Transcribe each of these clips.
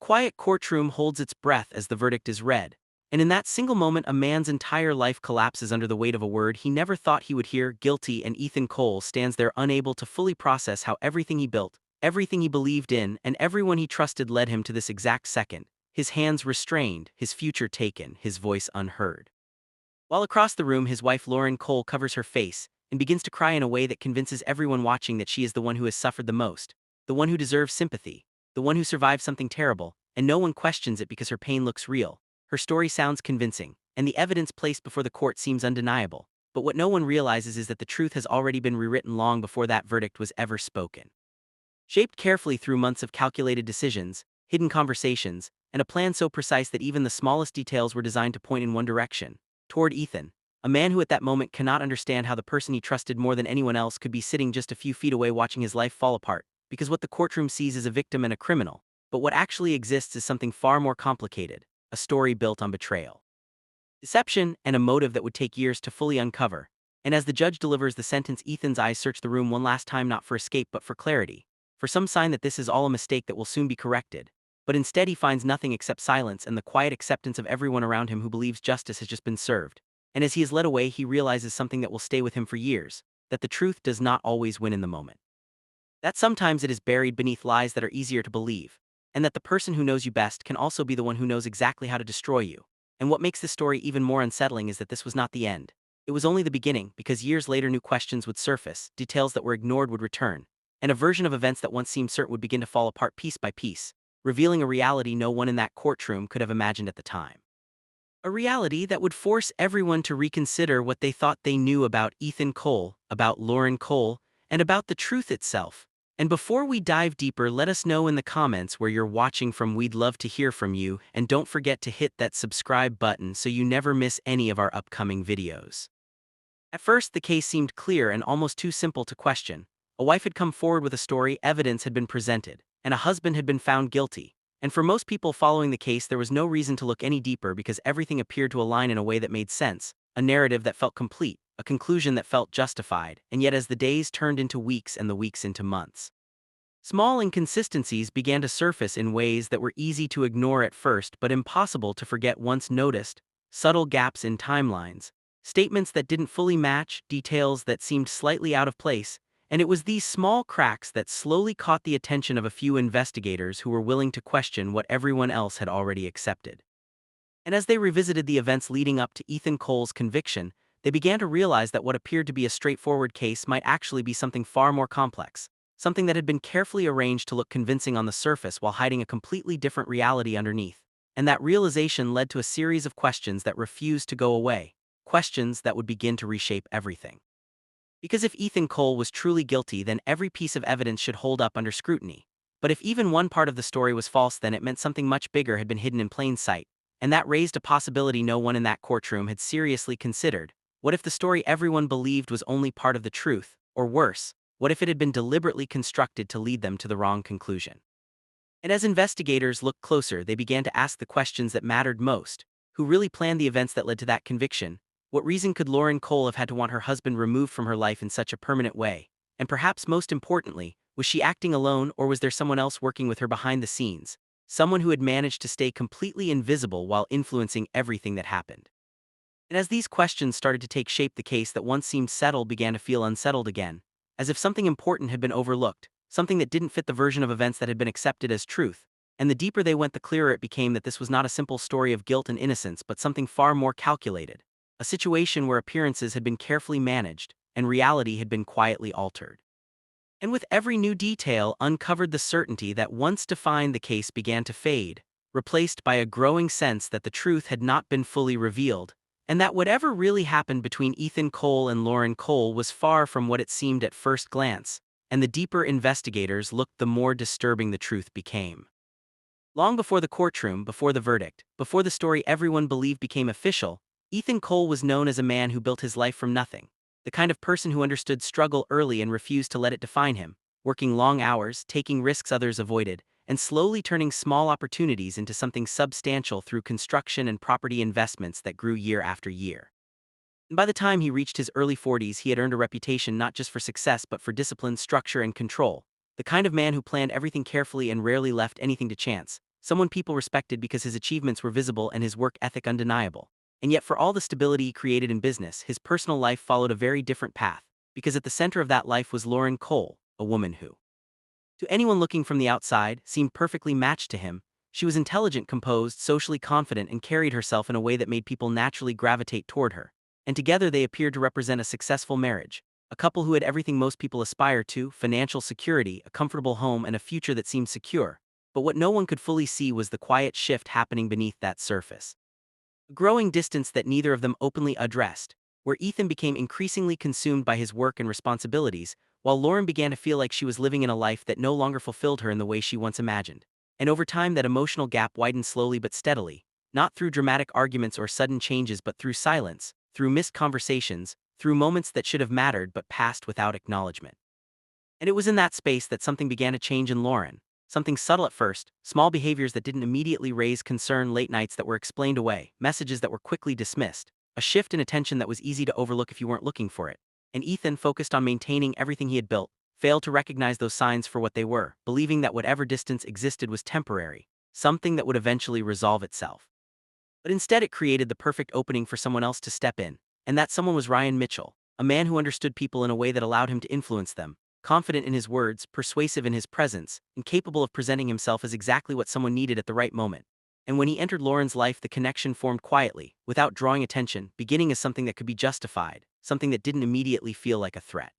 quiet courtroom holds its breath as the verdict is read, and in that single moment a man's entire life collapses under the weight of a word he never thought he would hear, guilty, and Ethan Cole stands there unable to fully process how everything he built, everything he believed in, and everyone he trusted led him to this exact second, his hands restrained, his future taken, his voice unheard. While across the room his wife Lauren Cole covers her face and begins to cry in a way that convinces everyone watching that she is the one who has suffered the most, the one who deserves sympathy, the one who survived something terrible, and no one questions it because her pain looks real. Her story sounds convincing, and the evidence placed before the court seems undeniable, but what no one realizes is that the truth has already been rewritten long before that verdict was ever spoken. Shaped carefully through months of calculated decisions, hidden conversations, and a plan so precise that even the smallest details were designed to point in one direction, toward Ethan, a man who at that moment cannot understand how the person he trusted more than anyone else could be sitting just a few feet away watching his life fall apart, because what the courtroom sees is a victim and a criminal, but what actually exists is something far more complicated, a story built on betrayal, deception, and a motive that would take years to fully uncover. And as the judge delivers the sentence, Ethan's eyes search the room one last time, not for escape but for clarity, for some sign that this is all a mistake that will soon be corrected. But instead he finds nothing except silence and the quiet acceptance of everyone around him who believes justice has just been served. And as he is led away, he realizes something that will stay with him for years, that the truth does not always win in the moment. That sometimes it is buried beneath lies that are easier to believe, and that the person who knows you best can also be the one who knows exactly how to destroy you. And what makes this story even more unsettling is that this was not the end. It was only the beginning, because years later new questions would surface, details that were ignored would return, and a version of events that once seemed certain would begin to fall apart piece by piece, revealing a reality no one in that courtroom could have imagined at the time. A reality that would force everyone to reconsider what they thought they knew about Ethan Cole, about Lauren Cole, and about the truth itself. And before we dive deeper, let us know in the comments where you're watching from. We'd love to hear from you, and don't forget to hit that subscribe button so you never miss any of our upcoming videos. At first, the case seemed clear and almost too simple to question. A wife had come forward with a story, evidence had been presented, and a husband had been found guilty. And for most people following the case, there was no reason to look any deeper because everything appeared to align in a way that made sense, a narrative that felt complete, a conclusion that felt justified. And yet as the days turned into weeks and the weeks into months, small inconsistencies began to surface in ways that were easy to ignore at first but impossible to forget once noticed, subtle gaps in timelines, statements that didn't fully match, details that seemed slightly out of place, and it was these small cracks that slowly caught the attention of a few investigators who were willing to question what everyone else had already accepted. And as they revisited the events leading up to Ethan Cole's conviction, they began to realize that what appeared to be a straightforward case might actually be something far more complex, something that had been carefully arranged to look convincing on the surface while hiding a completely different reality underneath. And that realization led to a series of questions that refused to go away, questions that would begin to reshape everything. Because if Ethan Cole was truly guilty, then every piece of evidence should hold up under scrutiny. But if even one part of the story was false, then it meant something much bigger had been hidden in plain sight, and that raised a possibility no one in that courtroom had seriously considered. What if the story everyone believed was only part of the truth, or worse, what if it had been deliberately constructed to lead them to the wrong conclusion? And as investigators looked closer, they began to ask the questions that mattered most. Who really planned the events that led to that conviction? What reason could Lauren Cole have had to want her husband removed from her life in such a permanent way? And perhaps most importantly, was she acting alone, or was there someone else working with her behind the scenes? Someone who had managed to stay completely invisible while influencing everything that happened. And as these questions started to take shape, the case that once seemed settled began to feel unsettled again, as if something important had been overlooked, something that didn't fit the version of events that had been accepted as truth. And the deeper they went, the clearer it became that this was not a simple story of guilt and innocence, but something far more calculated. A situation where appearances had been carefully managed, and reality had been quietly altered. And with every new detail uncovered, the certainty that once defined the case began to fade, replaced by a growing sense that the truth had not been fully revealed, and that whatever really happened between Ethan Cole and Lauren Cole was far from what it seemed at first glance, and the deeper investigators looked, the more disturbing the truth became. Long before the courtroom, before the verdict, before the story everyone believed became official, Ethan Cole was known as a man who built his life from nothing, the kind of person who understood struggle early and refused to let it define him, working long hours, taking risks others avoided, and slowly turning small opportunities into something substantial through construction and property investments that grew year after year. And by the time he reached his early 40s, he had earned a reputation not just for success but for discipline, structure, and control, the kind of man who planned everything carefully and rarely left anything to chance. someone people respected because his achievements were visible and his work ethic undeniable. And yet for all the stability he created in business, his personal life followed a very different path, because at the center of that life was Lauren Cole, a woman who, to anyone looking from the outside, seemed perfectly matched to him. She was intelligent, composed, socially confident, and carried herself in a way that made people naturally gravitate toward her. And together they appeared to represent a successful marriage. A couple who had everything most people aspire to: financial security, a comfortable home, and a future that seemed secure. But what no one could fully see was the quiet shift happening beneath that surface. A growing distance that neither of them openly addressed, where Ethan became increasingly consumed by his work and responsibilities, while Lauren began to feel like she was living in a life that no longer fulfilled her in the way she once imagined. And over time that emotional gap widened slowly but steadily, not through dramatic arguments or sudden changes but through silence, through missed conversations, through moments that should have mattered but passed without acknowledgement. And it was in that space that something began to change in Lauren. Something subtle at first: small behaviors that didn't immediately raise concern, late nights that were explained away, messages that were quickly dismissed, a shift in attention that was easy to overlook if you weren't looking for it. And Ethan, focused on maintaining everything he had built, failed to recognize those signs for what they were, believing that whatever distance existed was temporary, something that would eventually resolve itself. But instead it created the perfect opening for someone else to step in, and that someone was Ryan Mitchell, a man who understood people in a way that allowed him to influence them, confident in his words, persuasive in his presence, and capable of presenting himself as exactly what someone needed at the right moment. And when he entered Lauren's life, the connection formed quietly, without drawing attention, beginning as something that could be justified, something that didn't immediately feel like a threat.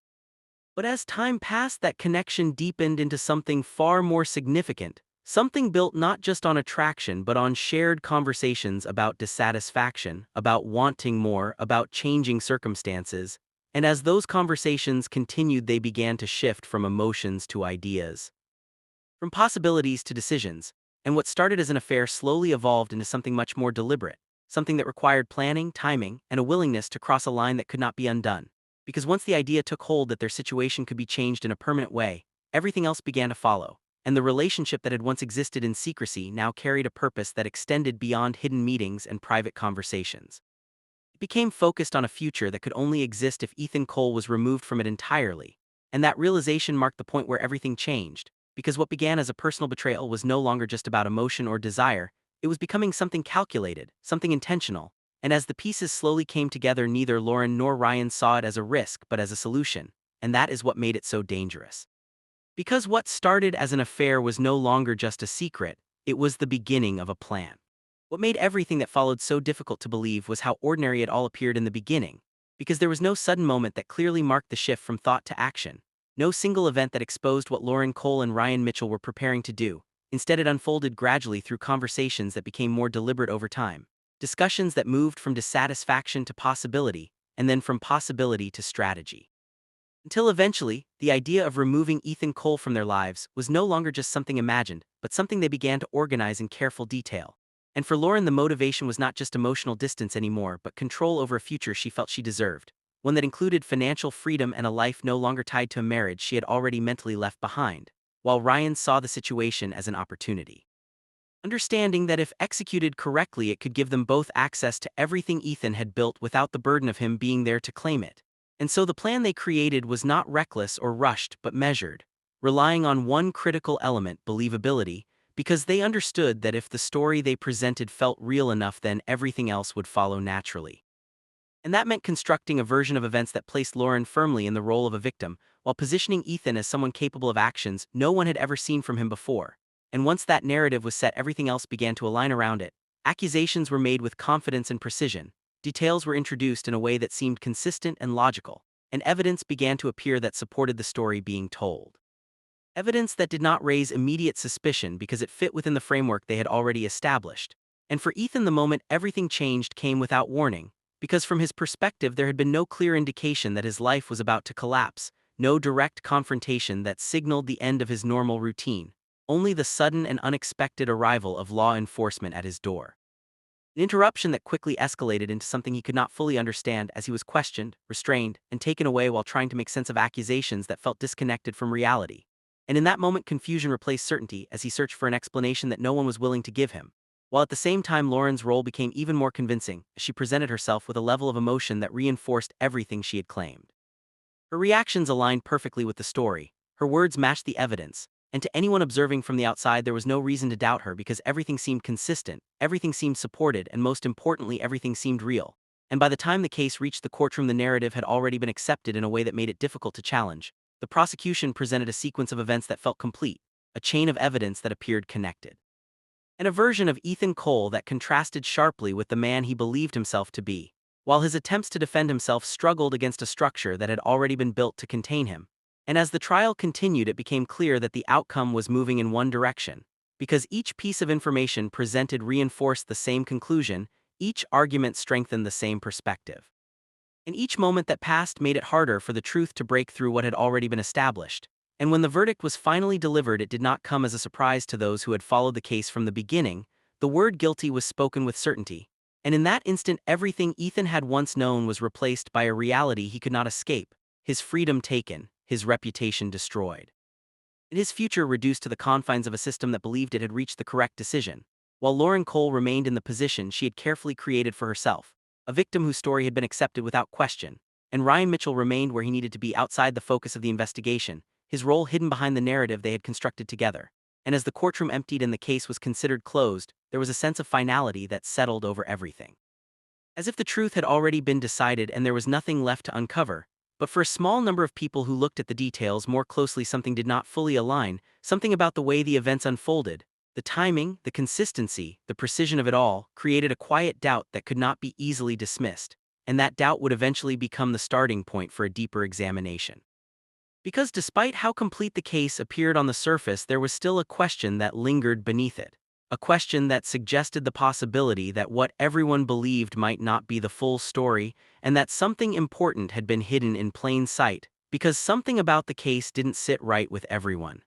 But as time passed, that connection deepened into something far more significant, something built not just on attraction but on shared conversations about dissatisfaction, about wanting more, about changing circumstances. And as those conversations continued, they began to shift from emotions to ideas, from possibilities to decisions, and what started as an affair slowly evolved into something much more deliberate, something that required planning, timing, and a willingness to cross a line that could not be undone. Because once the idea took hold that their situation could be changed in a permanent way, everything else began to follow, and the relationship that had once existed in secrecy now carried a purpose that extended beyond hidden meetings and private conversations. It became focused on a future that could only exist if Ethan Cole was removed from it entirely, and that realization marked the point where everything changed, because what began as a personal betrayal was no longer just about emotion or desire. It was becoming something calculated, something intentional, and as the pieces slowly came together, neither Lauren nor Ryan saw it as a risk but as a solution, and that is what made it so dangerous. Because what started as an affair was no longer just a secret, it was the beginning of a plan. What made everything that followed so difficult to believe was how ordinary it all appeared in the beginning, because there was no sudden moment that clearly marked the shift from thought to action, no single event that exposed what Lauren Cole and Ryan Mitchell were preparing to do. Instead, it unfolded gradually through conversations that became more deliberate over time, discussions that moved from dissatisfaction to possibility, and then from possibility to strategy. Until eventually, the idea of removing Ethan Cole from their lives was no longer just something imagined, but something they began to organize in careful detail. And for Lauren, the motivation was not just emotional distance anymore, but control over a future she felt she deserved, one that included financial freedom and a life no longer tied to a marriage she had already mentally left behind, while Ryan saw the situation as an opportunity, understanding that if executed correctly it could give them both access to everything Ethan had built without the burden of him being there to claim it. And so the plan they created was not reckless or rushed but measured, relying on one critical element: believability, because they understood that if the story they presented felt real enough, then everything else would follow naturally. And that meant constructing a version of events that placed Lauren firmly in the role of a victim, while positioning Ethan as someone capable of actions no one had ever seen from him before. And once that narrative was set, everything else began to align around it. Accusations were made with confidence and precision, details were introduced in a way that seemed consistent and logical, and evidence began to appear that supported the story being told. Evidence that did not raise immediate suspicion because it fit within the framework they had already established. And for Ethan, the moment everything changed came without warning, because from his perspective there had been no clear indication that his life was about to collapse, no direct confrontation that signaled the end of his normal routine, only the sudden and unexpected arrival of law enforcement at his door. An interruption that quickly escalated into something he could not fully understand as he was questioned, restrained, and taken away while trying to make sense of accusations that felt disconnected from reality. And in that moment, confusion replaced certainty as he searched for an explanation that no one was willing to give him. While at the same time, Lauren's role became even more convincing as she presented herself with a level of emotion that reinforced everything she had claimed. Her reactions aligned perfectly with the story, her words matched the evidence, and to anyone observing from the outside there was no reason to doubt her because everything seemed consistent, everything seemed supported, and most importantly everything seemed real. And by the time the case reached the courtroom the narrative had already been accepted in a way that made it difficult to challenge. The prosecution presented a sequence of events that felt complete, a chain of evidence that appeared connected. And a version of Ethan Cole that contrasted sharply with the man he believed himself to be, while his attempts to defend himself struggled against a structure that had already been built to contain him. And as the trial continued it became clear that the outcome was moving in one direction, because each piece of information presented reinforced the same conclusion, each argument strengthened the same perspective. And each moment that passed made it harder for the truth to break through what had already been established. And when the verdict was finally delivered, it did not come as a surprise to those who had followed the case from the beginning. The word guilty was spoken with certainty. And in that instant, everything Ethan had once known was replaced by a reality he could not escape, his freedom taken, his reputation destroyed, and his future reduced to the confines of a system that believed it had reached the correct decision, while Lauren Cole remained in the position she had carefully created for herself, a victim whose story had been accepted without question, and Ryan Mitchell remained where he needed to be outside the focus of the investigation, his role hidden behind the narrative they had constructed together. And as the courtroom emptied and the case was considered closed, there was a sense of finality that settled over everything. As if the truth had already been decided and there was nothing left to uncover. But for a small number of people who looked at the details more closely, something did not fully align, something about the way the events unfolded, the timing, the consistency, the precision of it all, created a quiet doubt that could not be easily dismissed, and that doubt would eventually become the starting point for a deeper examination. Because despite how complete the case appeared on the surface, there was still a question that lingered beneath it. A question that suggested the possibility that what everyone believed might not be the full story, and that something important had been hidden in plain sight, because something about the case didn't sit right with everyone.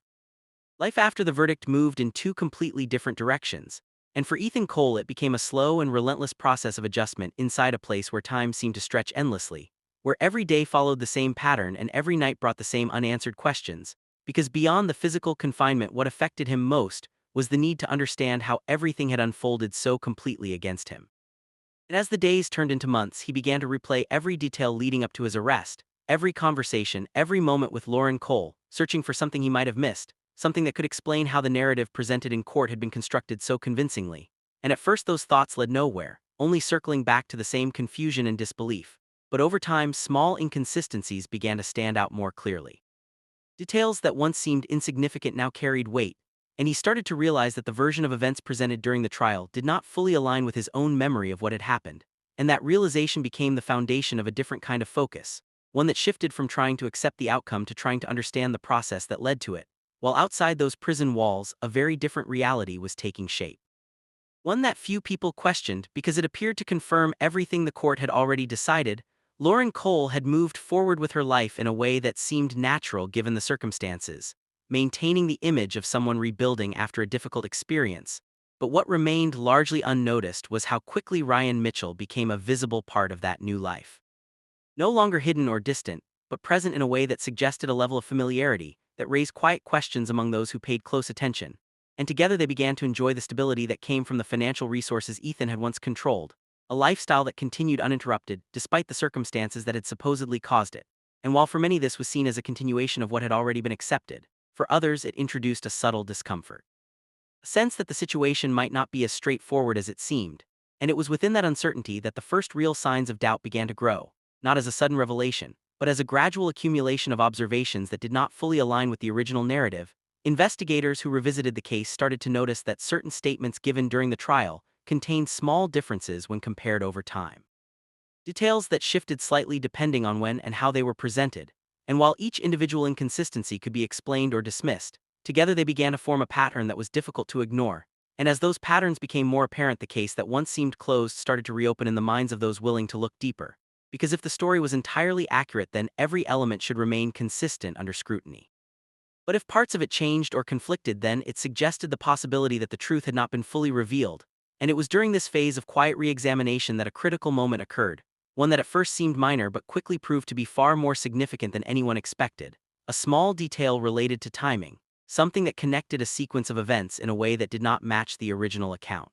Life after the verdict moved in two completely different directions, and for Ethan Cole it became a slow and relentless process of adjustment inside a place where time seemed to stretch endlessly, where every day followed the same pattern and every night brought the same unanswered questions, because beyond the physical confinement what affected him most was the need to understand how everything had unfolded so completely against him. And as the days turned into months, he began to replay every detail leading up to his arrest, every conversation, every moment with Lauren Cole, searching for something he might have missed, something that could explain how the narrative presented in court had been constructed so convincingly. And at first those thoughts led nowhere, only circling back to the same confusion and disbelief. But over time, small inconsistencies began to stand out more clearly. Details that once seemed insignificant now carried weight, and he started to realize that the version of events presented during the trial did not fully align with his own memory of what had happened, and that realization became the foundation of a different kind of focus, one that shifted from trying to accept the outcome to trying to understand the process that led to it, while outside those prison walls, a very different reality was taking shape. One that few people questioned because it appeared to confirm everything the court had already decided. Lauren Cole had moved forward with her life in a way that seemed natural given the circumstances, maintaining the image of someone rebuilding after a difficult experience. But what remained largely unnoticed was how quickly Ryan Mitchell became a visible part of that new life. No longer hidden or distant, but present in a way that suggested a level of familiarity that raised quiet questions among those who paid close attention. And together they began to enjoy the stability that came from the financial resources Ethan had once controlled, a lifestyle that continued uninterrupted despite the circumstances that had supposedly caused it. And while for many this was seen as a continuation of what had already been accepted, for others it introduced a subtle discomfort. A sense that the situation might not be as straightforward as it seemed, and it was within that uncertainty that the first real signs of doubt began to grow, not as a sudden revelation, but as a gradual accumulation of observations that did not fully align with the original narrative. Investigators who revisited the case started to notice that certain statements given during the trial contained small differences when compared over time. Details that shifted slightly depending on when and how they were presented, and while each individual inconsistency could be explained or dismissed, together they began to form a pattern that was difficult to ignore. And as those patterns became more apparent, the case that once seemed closed started to reopen in the minds of those willing to look deeper. Because if the story was entirely accurate, then every element should remain consistent under scrutiny. But if parts of it changed or conflicted, then it suggested the possibility that the truth had not been fully revealed. And it was during this phase of quiet re-examination that a critical moment occurred, one that at first seemed minor but quickly proved to be far more significant than anyone expected. A small detail related to timing, something that connected a sequence of events in a way that did not match the original account.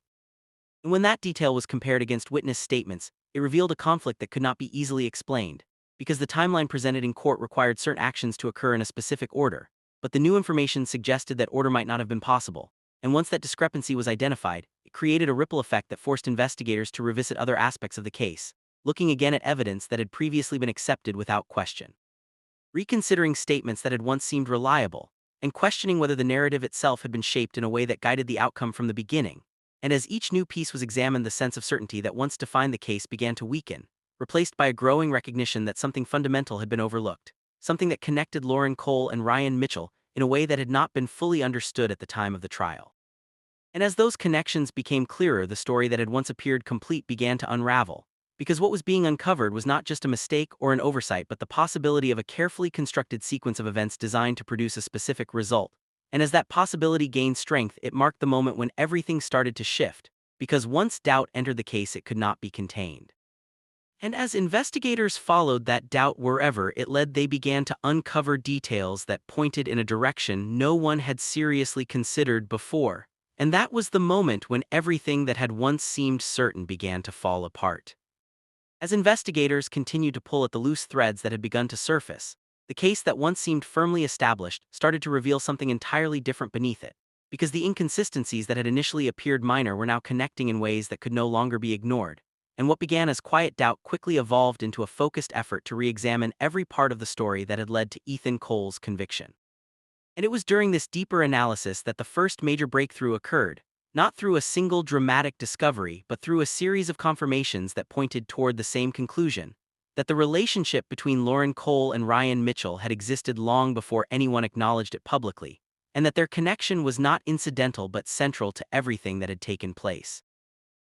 And when that detail was compared against witness statements, it revealed a conflict that could not be easily explained, because the timeline presented in court required certain actions to occur in a specific order, but the new information suggested that order might not have been possible. And once that discrepancy was identified, it created a ripple effect that forced investigators to revisit other aspects of the case, looking again at evidence that had previously been accepted without question. Reconsidering statements that had once seemed reliable, and questioning whether the narrative itself had been shaped in a way that guided the outcome from the beginning. And as each new piece was examined, the sense of certainty that once defined the case began to weaken, replaced by a growing recognition that something fundamental had been overlooked, something that connected Lauren Cole and Ryan Mitchell in a way that had not been fully understood at the time of the trial. And as those connections became clearer, the story that had once appeared complete began to unravel, because what was being uncovered was not just a mistake or an oversight, but the possibility of a carefully constructed sequence of events designed to produce a specific result. And as that possibility gained strength, it marked the moment when everything started to shift, because once doubt entered the case, it could not be contained. And as investigators followed that doubt wherever it led, they began to uncover details that pointed in a direction no one had seriously considered before. And that was the moment when everything that had once seemed certain began to fall apart. As investigators continued to pull at the loose threads that had begun to surface, the case that once seemed firmly established started to reveal something entirely different beneath it, because the inconsistencies that had initially appeared minor were now connecting in ways that could no longer be ignored. And what began as quiet doubt quickly evolved into a focused effort to re-examine every part of the story that had led to Ethan Cole's conviction. And it was during this deeper analysis that the first major breakthrough occurred, not through a single dramatic discovery, but through a series of confirmations that pointed toward the same conclusion: that the relationship between Lauren Cole and Ryan Mitchell had existed long before anyone acknowledged it publicly, and that their connection was not incidental but central to everything that had taken place.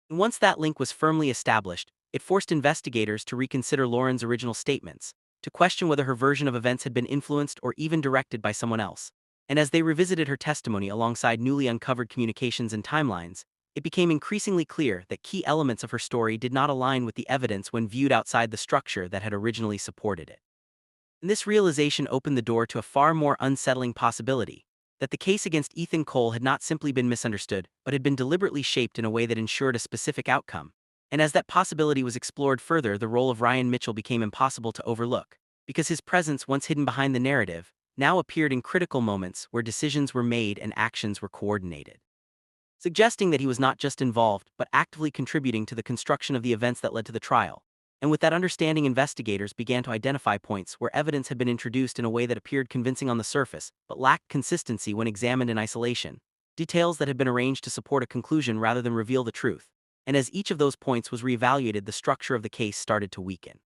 And once that link was firmly established, it forced investigators to reconsider Lauren's original statements, to question whether her version of events had been influenced or even directed by someone else. And as they revisited her testimony alongside newly uncovered communications and timelines, it became increasingly clear that key elements of her story did not align with the evidence when viewed outside the structure that had originally supported it. And this realization opened the door to a far more unsettling possibility: that the case against Ethan Cole had not simply been misunderstood, but had been deliberately shaped in a way that ensured a specific outcome. And as that possibility was explored further, the role of Ryan Mitchell became impossible to overlook, because his presence, once hidden behind the narrative, now appeared in critical moments where decisions were made and actions were coordinated, suggesting that he was not just involved, but actively contributing to the construction of the events that led to the trial. And with that understanding, investigators began to identify points where evidence had been introduced in a way that appeared convincing on the surface, but lacked consistency when examined in isolation. Details that had been arranged to support a conclusion rather than reveal the truth. And as each of those points was reevaluated, the structure of the case started to weaken.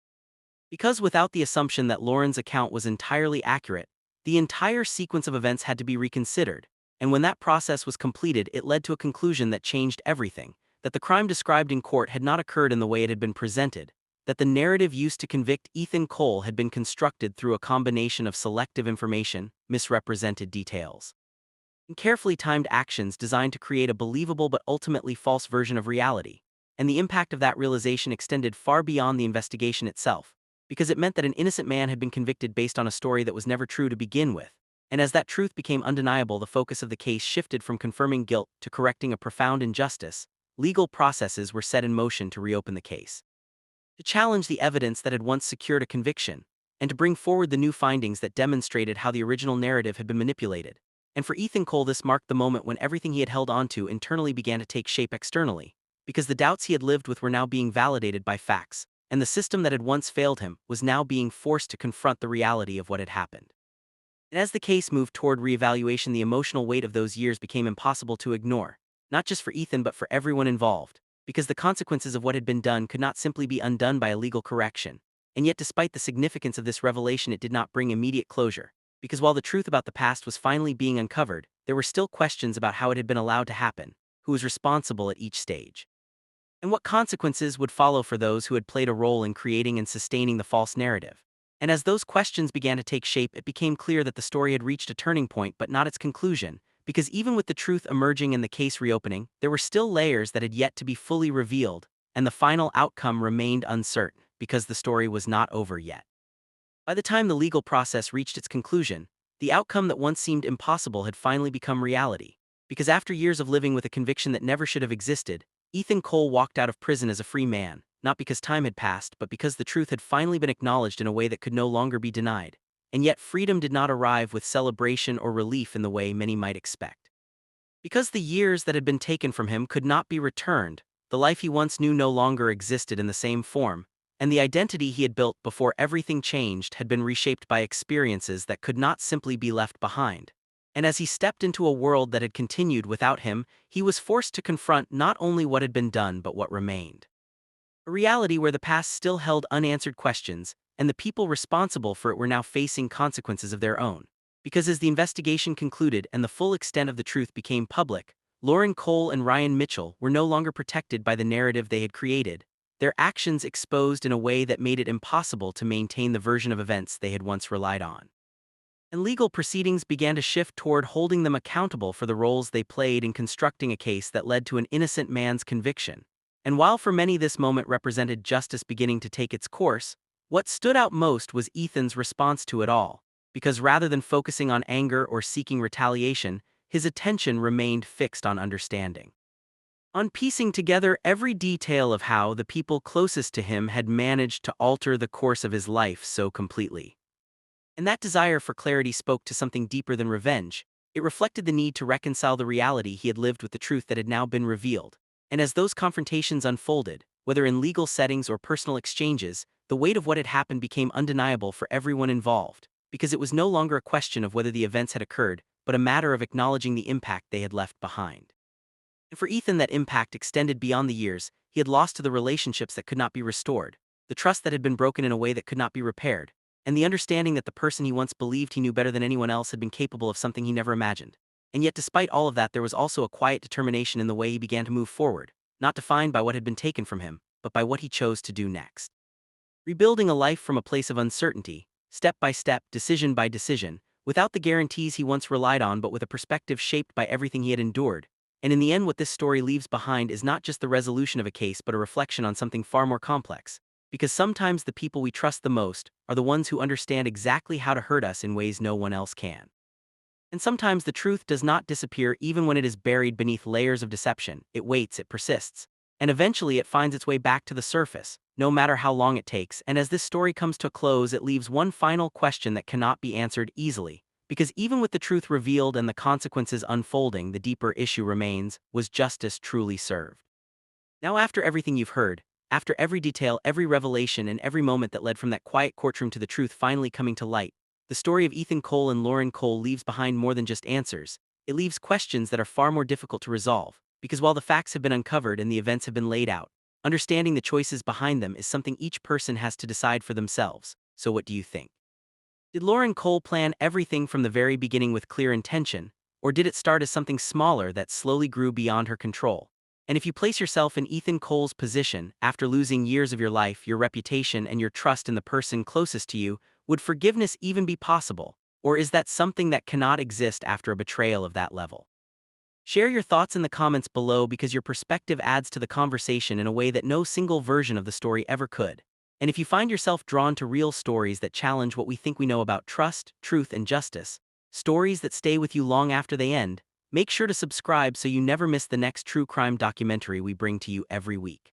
Because without the assumption that Lauren's account was entirely accurate, the entire sequence of events had to be reconsidered. And when that process was completed, it led to a conclusion that changed everything: that the crime described in court had not occurred in the way it had been presented, that the narrative used to convict Ethan Cole had been constructed through a combination of selective information, misrepresented details, and carefully timed actions designed to create a believable but ultimately false version of reality. And the impact of that realization extended far beyond the investigation itself, because it meant that an innocent man had been convicted based on a story that was never true to begin with. And as that truth became undeniable, the focus of the case shifted from confirming guilt to correcting a profound injustice. Legal processes were set in motion to reopen the case, to challenge the evidence that had once secured a conviction, and to bring forward the new findings that demonstrated how the original narrative had been manipulated. And for Ethan Cole, this marked the moment when everything he had held onto internally began to take shape externally, because the doubts he had lived with were now being validated by facts, and the system that had once failed him was now being forced to confront the reality of what had happened. And as the case moved toward reevaluation, the emotional weight of those years became impossible to ignore, not just for Ethan but for everyone involved, because the consequences of what had been done could not simply be undone by a legal correction. And yet, despite the significance of this revelation, it did not bring immediate closure, because while the truth about the past was finally being uncovered, there were still questions about how it had been allowed to happen, who was responsible at each stage, and what consequences would follow for those who had played a role in creating and sustaining the false narrative. And as those questions began to take shape, it became clear that the story had reached a turning point but not its conclusion, because even with the truth emerging and the case reopening, there were still layers that had yet to be fully revealed, and the final outcome remained uncertain, because the story was not over yet. By the time the legal process reached its conclusion, the outcome that once seemed impossible had finally become reality, because after years of living with a conviction that never should have existed, Ethan Cole walked out of prison as a free man, not because time had passed, but because the truth had finally been acknowledged in a way that could no longer be denied. and yet freedom did not arrive with celebration or relief in the way many might expect. Because the years that had been taken from him could not be returned, the life he once knew no longer existed in the same form, and the identity he had built before everything changed had been reshaped by experiences that could not simply be left behind. And as he stepped into a world that had continued without him, he was forced to confront not only what had been done but what remained. A reality where the past still held unanswered questions, and the people responsible for it were now facing consequences of their own. Because as the investigation concluded and the full extent of the truth became public, Lauren Cole and Ryan Mitchell were no longer protected by the narrative they had created, their actions exposed in a way that made it impossible to maintain the version of events they had once relied on. And legal proceedings began to shift toward holding them accountable for the roles they played in constructing a case that led to an innocent man's conviction. And while for many this moment represented justice beginning to take its course, what stood out most was Ethan's response to it all, because rather than focusing on anger or seeking retaliation, his attention remained fixed on understanding. On piecing together every detail of how the people closest to him had managed to alter the course of his life so completely. And that desire for clarity spoke to something deeper than revenge. It reflected the need to reconcile the reality he had lived with the truth that had now been revealed. And as those confrontations unfolded, whether in legal settings or personal exchanges, the weight of what had happened became undeniable for everyone involved, because it was no longer a question of whether the events had occurred, but a matter of acknowledging the impact they had left behind. And for Ethan, that impact extended beyond the years he had lost to the relationships that could not be restored, the trust that had been broken in a way that could not be repaired, and the understanding that the person he once believed he knew better than anyone else had been capable of something he never imagined. And yet despite all of that, there was also a quiet determination in the way he began to move forward, not defined by what had been taken from him, but by what he chose to do next. Rebuilding a life from a place of uncertainty, step by step, decision by decision, without the guarantees he once relied on but with a perspective shaped by everything he had endured. And in the end, what this story leaves behind is not just the resolution of a case but a reflection on something far more complex. Because sometimes the people we trust the most are the ones who understand exactly how to hurt us in ways no one else can. And sometimes the truth does not disappear even when it is buried beneath layers of deception. It waits, it persists. And eventually it finds its way back to the surface, no matter how long it takes. And as this story comes to a close, it leaves one final question that cannot be answered easily. Because even with the truth revealed and the consequences unfolding, the deeper issue remains: was justice truly served? Now, after everything you've heard, after every detail, every revelation, and every moment that led from that quiet courtroom to the truth finally coming to light, the story of Ethan Cole and Lauren Cole leaves behind more than just answers. It leaves questions that are far more difficult to resolve, because while the facts have been uncovered and the events have been laid out, understanding the choices behind them is something each person has to decide for themselves. So what do you think? Did Lauren Cole plan everything from the very beginning with clear intention, or did it start as something smaller that slowly grew beyond her control? And if you place yourself in Ethan Cole's position, after losing years of your life, your reputation, and your trust in the person closest to you, would forgiveness even be possible? Or is that something that cannot exist after a betrayal of that level? Share your thoughts in the comments below, because your perspective adds to the conversation in a way that no single version of the story ever could. And if you find yourself drawn to real stories that challenge what we think we know about trust, truth, and justice, stories that stay with you long after they end, make sure to subscribe so you never miss the next true crime documentary we bring to you every week.